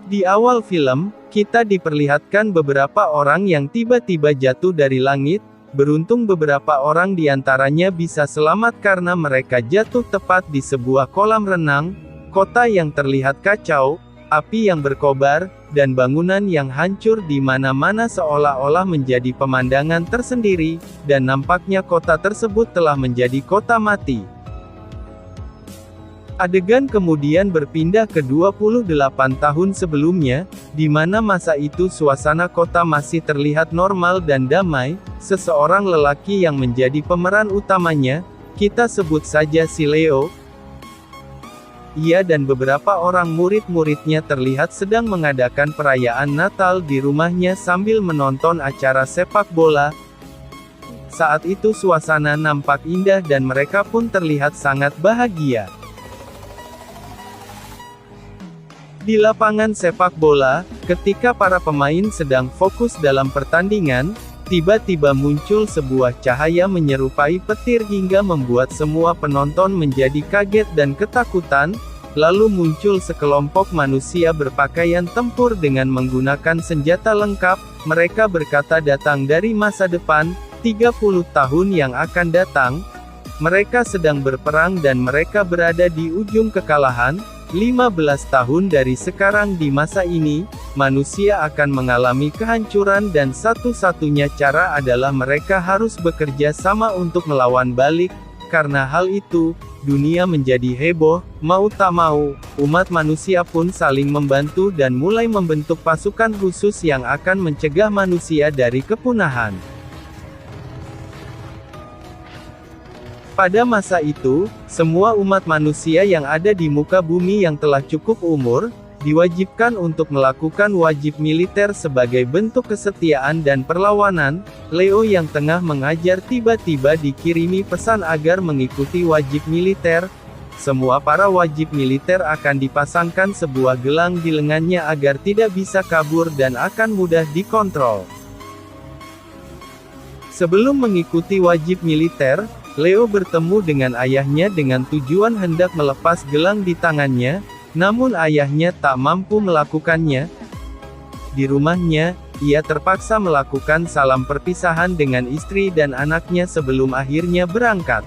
Di awal film, kita diperlihatkan beberapa orang yang tiba-tiba jatuh dari langit. Beruntung beberapa orang di antaranya bisa selamat karena mereka jatuh tepat di sebuah kolam renang. Kota yang terlihat kacau, api yang berkobar, dan bangunan yang hancur di mana-mana seolah-olah menjadi pemandangan tersendiri, dan nampaknya kota tersebut telah menjadi kota mati. Adegan kemudian berpindah ke 28 tahun sebelumnya, di mana masa itu suasana kota masih terlihat normal dan damai. Seseorang lelaki yang menjadi pemeran utamanya, kita sebut saja si Leo. Ia dan beberapa orang murid-muridnya terlihat sedang mengadakan perayaan Natal di rumahnya sambil menonton acara sepak bola. Saat itu suasana nampak indah dan mereka pun terlihat sangat bahagia. Di lapangan sepak bola, ketika para pemain sedang fokus dalam pertandingan, tiba-tiba muncul sebuah cahaya menyerupai petir hingga membuat semua penonton menjadi kaget dan ketakutan. Lalu muncul sekelompok manusia berpakaian tempur dengan menggunakan senjata lengkap. Mereka berkata datang dari masa depan, 30 tahun yang akan datang. Mereka sedang berperang dan mereka berada di ujung kekalahan. 15 tahun dari sekarang di masa ini, manusia akan mengalami kehancuran dan satu-satunya cara adalah mereka harus bekerja sama untuk melawan balik. Karena hal itu, dunia menjadi heboh, mau tak mau, umat manusia pun saling membantu dan mulai membentuk pasukan khusus yang akan mencegah manusia dari kepunahan. Pada masa itu, semua umat manusia yang ada di muka bumi yang telah cukup umur, diwajibkan untuk melakukan wajib militer sebagai bentuk kesetiaan dan perlawanan. Leo yang tengah mengajar tiba-tiba dikirimi pesan agar mengikuti wajib militer. Semua para wajib militer akan dipasangkan sebuah gelang di lengannya agar tidak bisa kabur dan akan mudah dikontrol. Sebelum mengikuti wajib militer, Leo bertemu dengan ayahnya dengan tujuan hendak melepas gelang di tangannya, namun ayahnya tak mampu melakukannya. Di rumahnya, ia terpaksa melakukan salam perpisahan dengan istri dan anaknya sebelum akhirnya berangkat.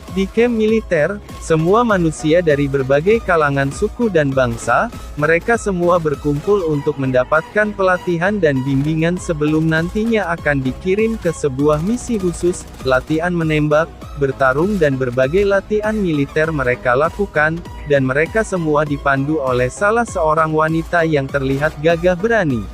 Di kamp militer, semua manusia dari berbagai kalangan suku dan bangsa, mereka semua berkumpul untuk mendapatkan pelatihan dan bimbingan sebelum nantinya akan dikirim ke sebuah misi khusus, latihan menembak, bertarung dan berbagai latihan militer mereka lakukan, dan mereka semua dipandu oleh salah seorang wanita yang terlihat gagah berani.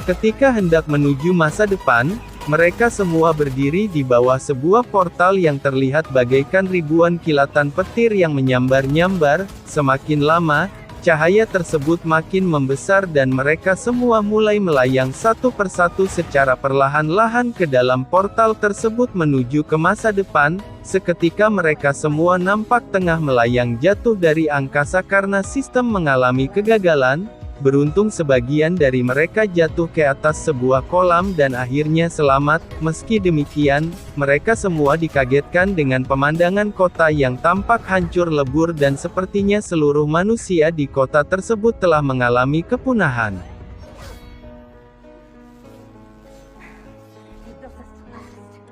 Ketika hendak menuju masa depan, mereka semua berdiri di bawah sebuah portal yang terlihat bagaikan ribuan kilatan petir yang menyambar-nyambar. Semakin lama, cahaya tersebut makin membesar dan mereka semua mulai melayang satu persatu secara perlahan-lahan ke dalam portal tersebut menuju ke masa depan. Seketika mereka semua nampak tengah melayang jatuh dari angkasa karena sistem mengalami kegagalan. Beruntung sebagian dari mereka jatuh ke atas sebuah kolam dan akhirnya selamat. Meski demikian, mereka semua dikagetkan dengan pemandangan kota yang tampak hancur lebur dan sepertinya seluruh manusia di kota tersebut telah mengalami kepunahan.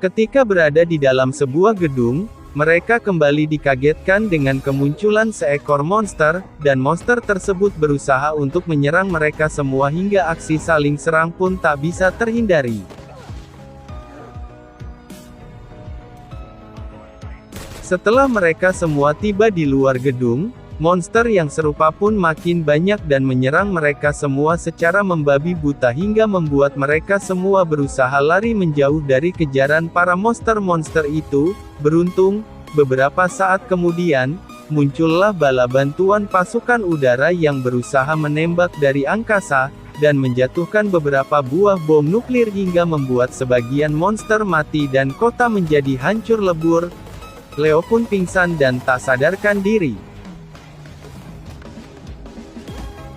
Ketika berada di dalam sebuah gedung, mereka kembali dikagetkan dengan kemunculan seekor monster, dan monster tersebut berusaha untuk menyerang mereka semua hingga aksi saling serang pun tak bisa terhindari. Setelah mereka semua tiba di luar gedung, monster yang serupa pun makin banyak dan menyerang mereka semua secara membabi buta hingga membuat mereka semua berusaha lari menjauh dari kejaran para monster-monster itu. Beruntung, beberapa saat kemudian, muncullah bala bantuan pasukan udara yang berusaha menembak dari angkasa, dan menjatuhkan beberapa buah bom nuklir hingga membuat sebagian monster mati dan kota menjadi hancur lebur. Leo pun pingsan dan tak sadarkan diri.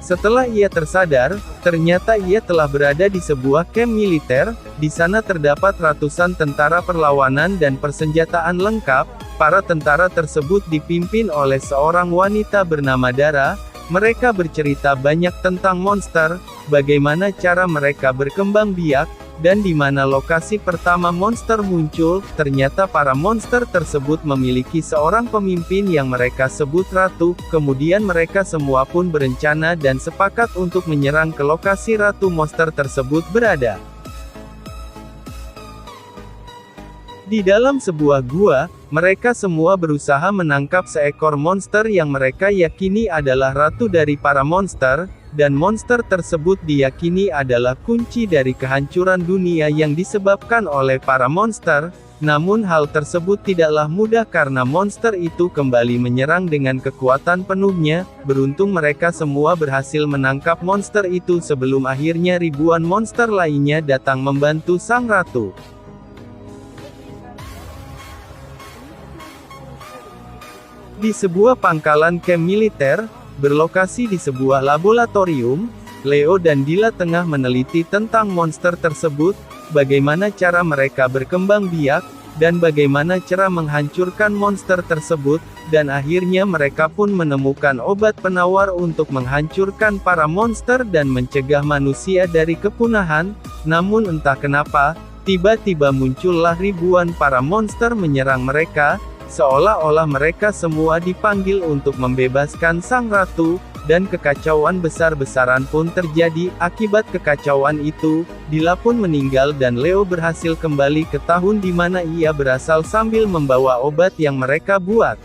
Setelah ia tersadar, ternyata ia telah berada di sebuah kamp militer. Di sana terdapat ratusan tentara perlawanan dan persenjataan lengkap. Para tentara tersebut dipimpin oleh seorang wanita bernama Dara. Mereka bercerita banyak tentang monster, bagaimana cara mereka berkembang biak, dan di mana lokasi pertama monster muncul. Ternyata para monster tersebut memiliki seorang pemimpin yang mereka sebut Ratu. Kemudian mereka semua pun berencana dan sepakat untuk menyerang ke lokasi Ratu monster tersebut berada. Di dalam sebuah gua, mereka semua berusaha menangkap seekor monster yang mereka yakini adalah ratu dari para monster, dan monster tersebut diyakini adalah kunci dari kehancuran dunia yang disebabkan oleh para monster. Namun hal tersebut tidaklah mudah karena monster itu kembali menyerang dengan kekuatan penuhnya. Beruntung mereka semua berhasil menangkap monster itu sebelum akhirnya ribuan monster lainnya datang membantu sang ratu. Di sebuah pangkalan kamp militer, berlokasi di sebuah laboratorium, Leo dan Dila tengah meneliti tentang monster tersebut, bagaimana cara mereka berkembang biak, dan bagaimana cara menghancurkan monster tersebut, dan akhirnya mereka pun menemukan obat penawar untuk menghancurkan para monster dan mencegah manusia dari kepunahan. Namun entah kenapa, tiba-tiba muncullah ribuan para monster menyerang mereka, seolah-olah mereka semua dipanggil untuk membebaskan sang ratu, dan kekacauan besar-besaran pun terjadi. Akibat kekacauan itu, Dila pun meninggal dan Leo berhasil kembali ke tahun di mana ia berasal sambil membawa obat yang mereka buat.